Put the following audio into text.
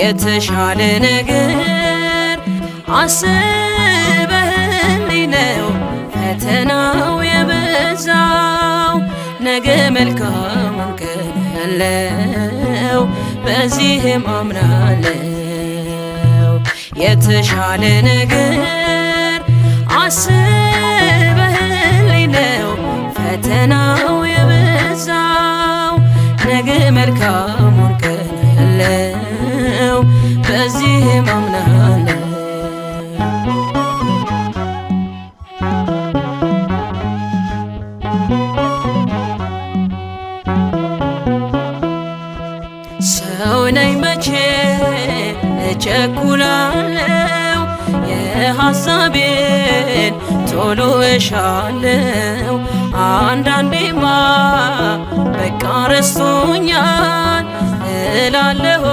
የተሻለ ነገር አስበህልኝ ነው ፈተናው የበዛው። ነገ መልካሙን ቀን ያለው በዚህም አምናለው። የተሻለ ነገር አስበህልኝ ነው ፈተናው የበዛው። ነገ መልካሙን ቀን ያለው በዚህም አምናለው። ሰው ነኝ መቼ እቸኩላለሁ፣ የሐሳቤን ቶሎ እሻለሁ። አንዳንዴማ በቃ ረስቶኛል እላለሁ